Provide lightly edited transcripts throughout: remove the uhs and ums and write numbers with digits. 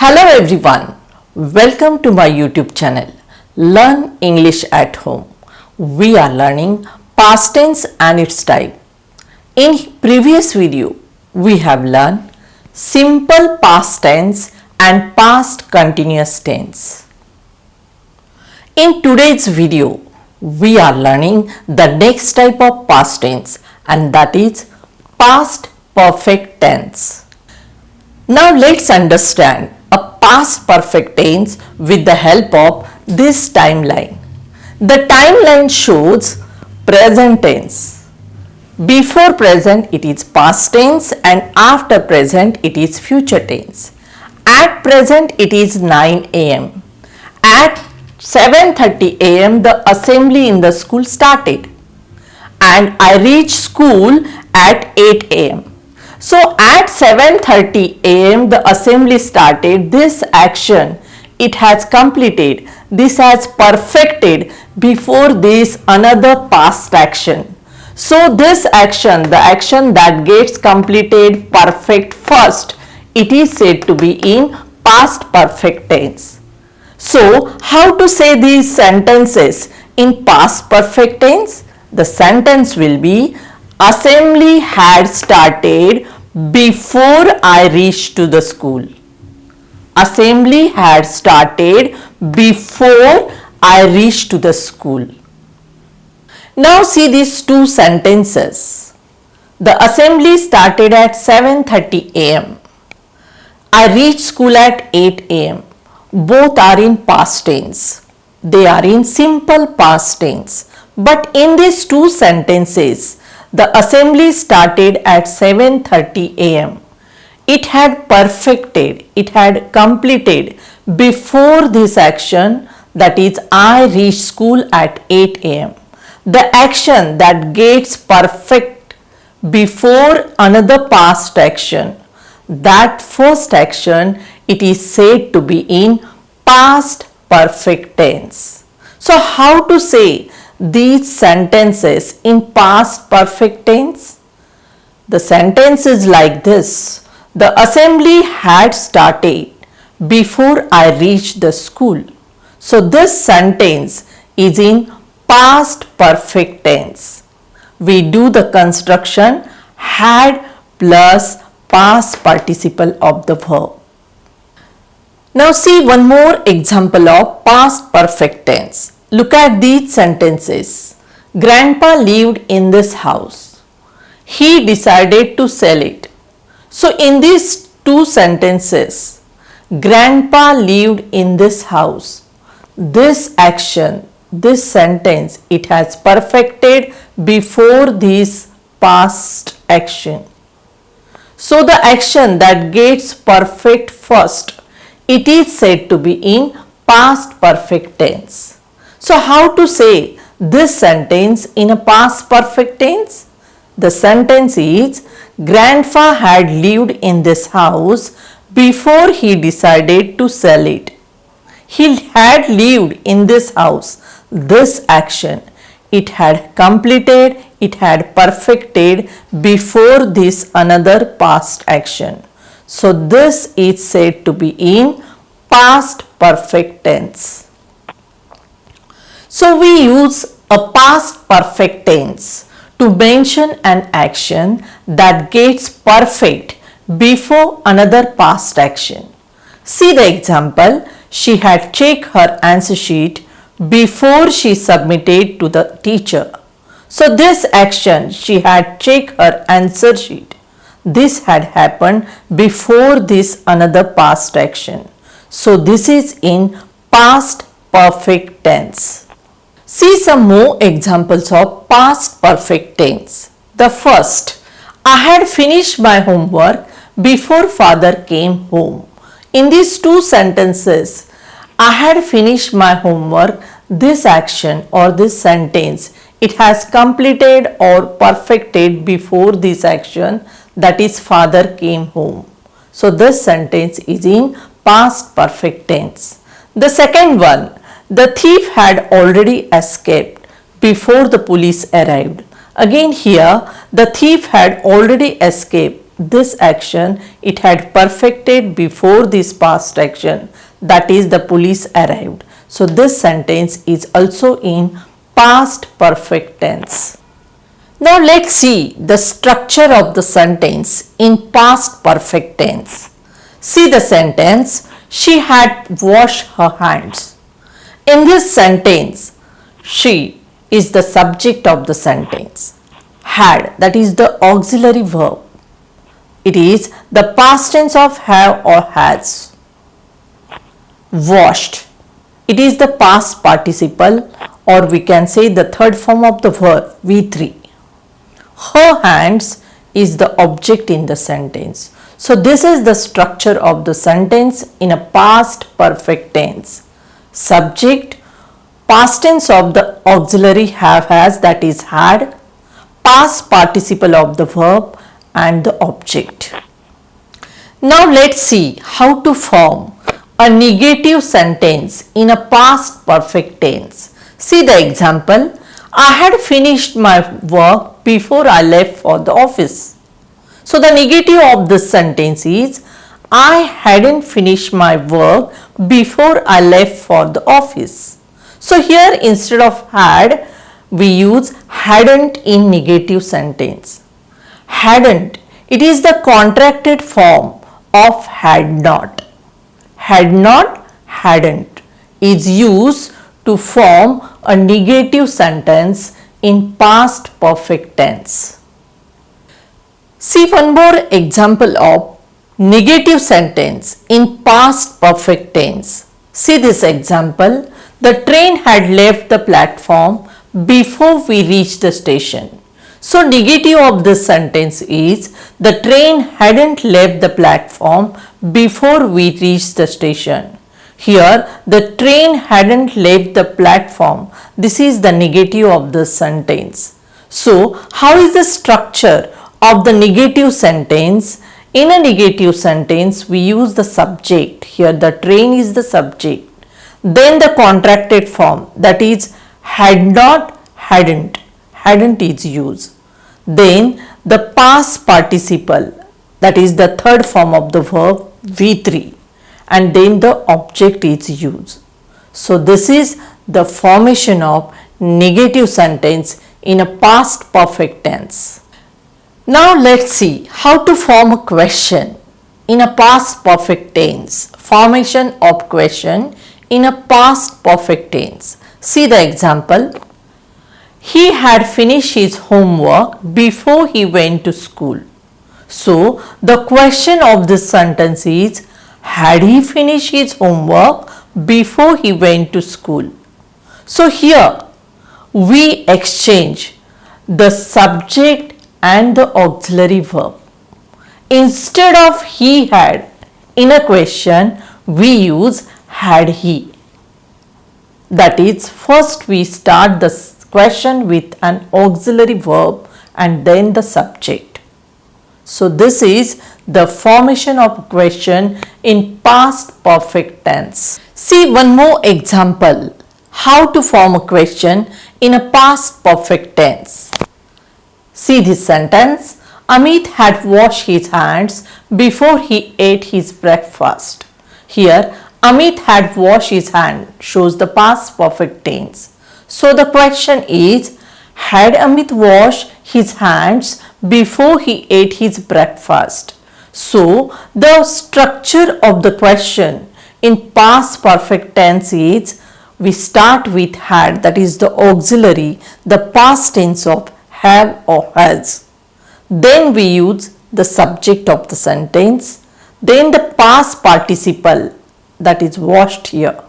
Hello everyone, welcome to my YouTube channel Learn English at Home. We are learning past tense and its type. In previous video, we have learned simple past tense and past continuous tense. In today's video, we are learning the next type of past tense, and that is past perfect tense. Now let's understand a past perfect tense with the help of this timeline. The timeline shows present tense. Before present it is past tense and after present it is future tense. At present it is 9 am. At 7:30 am the assembly in the school started and I reached school at 8 am. So at 7:30 am the assembly started. This action it has completed. This has perfected before this another past action. So this action, the action that gets completed perfect first, it is said to be in past perfect tense. So how to say these sentences in past perfect tense? The sentence will be assembly had started before I reached to the school. Assembly had started before I reached to the school. Now see these two sentences. The assembly started at 7:30 am. I reached school at 8 am. Both are in past tense. They are in simple past tense. But in these two sentences, the assembly started at 7:30 am. It had perfected, it had completed before this action, that is I reached school at 8 am. The action that gets perfect before another past action, that first action, it is said to be in past perfect tense. So how to say these sentences in past perfect tense? The sentence is like this. The assembly had started before I reached the school. So this sentence is in past perfect tense. We do the construction had plus past participle of the verb. Now see one more example of past perfect tense. Look at these sentences. Grandpa lived in this house. He decided to sell it. So in these two sentences, Grandpa lived in this house. This action, this sentence, it has perfected before this past action. So the action that gets perfect first, it is said to be in past perfect tense. So how to say this sentence in a past perfect tense? The sentence is Grandpa had lived in this house before he decided to sell it. He had lived in this house. This action, it had completed, it had perfected before this another past action. So this is said to be in past perfect tense. So we use a past perfect tense to mention an action that gets perfect before another past action. See the example. She had checked her answer sheet before she submitted to the teacher. So this action, she had checked her answer sheet. This had happened before this another past action. So this is in past perfect tense. See some more examples of past perfect tense. The first, I had finished my homework before father came home. In these two sentences, I had finished my homework, this action or this sentence, it has completed or perfected before this action, that is father came home. So this sentence is in past perfect tense. The second one, the thief had already escaped before the police arrived. Again here, the thief had already escaped. this action it had perfected before this past action, that is the police arrived. So this sentence is also in past perfect tense. Now let's see the structure of the sentence in past perfect tense. See the sentence, she had washed her hands. In this sentence, she is the subject of the sentence. Had, that is the auxiliary verb. It is the past tense of have or has. Washed, it is the past participle, or we can say the third form of the verb V3. Her hands is the object in the sentence. So this is the structure of the sentence in a past perfect tense. Subject, past tense of the auxiliary have has, that is had, past participle of the verb and the object. Now let's see how to form a negative sentence in a past perfect tense. See the example, I had finished my work before I left for the office. So the negative of this sentence is I hadn't finished my work before I left for the office. So here instead of had, we use hadn't in negative sentence. Hadn't, it is the contracted form of had not. Had not, hadn't is used to form a negative sentence in past perfect tense. See one more example of negative sentence in past perfect tense. See this example, the train had left the platform before we reached the station. So negative of this sentence is the train hadn't left the platform before we reached the station. Here the train hadn't left the platform. This is the negative of this sentence. So how is the structure of the negative sentence? In a negative sentence we use the subject. Here the train is the subject. Then the contracted form, that is had not, hadn't. Hadn't is used. Then the past participle, that is the third form of the verb V3, and then the object is used. So this is the formation of negative sentence in a past perfect tense. Now let's see how to form a question in a past perfect tense. Formation of question in a past perfect tense. See the example. He had finished his homework before he went to school. So the question of this sentence is, had he finished his homework before he went to school? So here we exchange the subject and the auxiliary verb. Instead of he had in a question, we use had he. That is, first we start the question with an auxiliary verb and then the subject. So this is the formation of question in past perfect tense. See one more example how to form a question in a past perfect tense. See this sentence. Amit had washed his hands before he ate his breakfast. Here Amit had washed his hands shows the past perfect tense. So the question is, had Amit washed his hands before he ate his breakfast? So the structure of the question in past perfect tense is, we start with had, that is the auxiliary, the past tense of have or has. Then we use the subject of the sentence, then the past participle, that is washed here,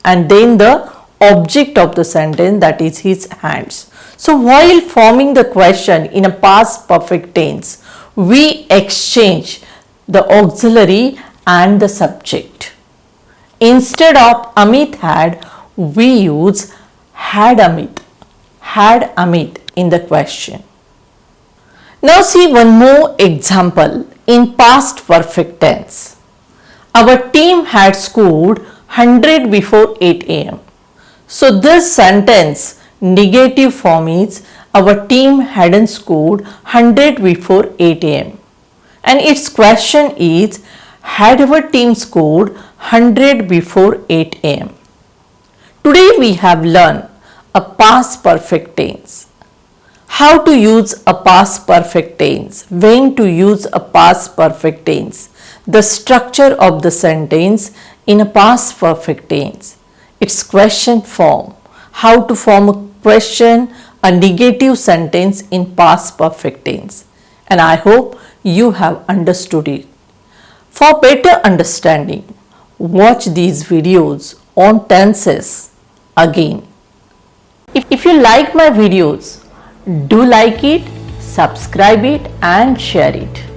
and then the object of the sentence, that is his hands. So while forming the question in a past perfect tense, we exchange the auxiliary and the subject. Instead of Amit had, we use had Amit in the question. Now see one more example in past perfect tense. Our team had scored 100 before 8 am. So this sentence negative form is, our team hadn't scored 100 before 8 am. And its question is, had our team scored 100 before 8 am? Today we have learned a past perfect tense. How to use a past perfect tense, when to use a past perfect tense, the structure of the sentence in a past perfect tense, its question form, how to form a question, a negative sentence in past perfect tense. And I hope you have understood it. For better understanding, watch these videos on tenses again. If you like my videos, do like it, subscribe it and share it.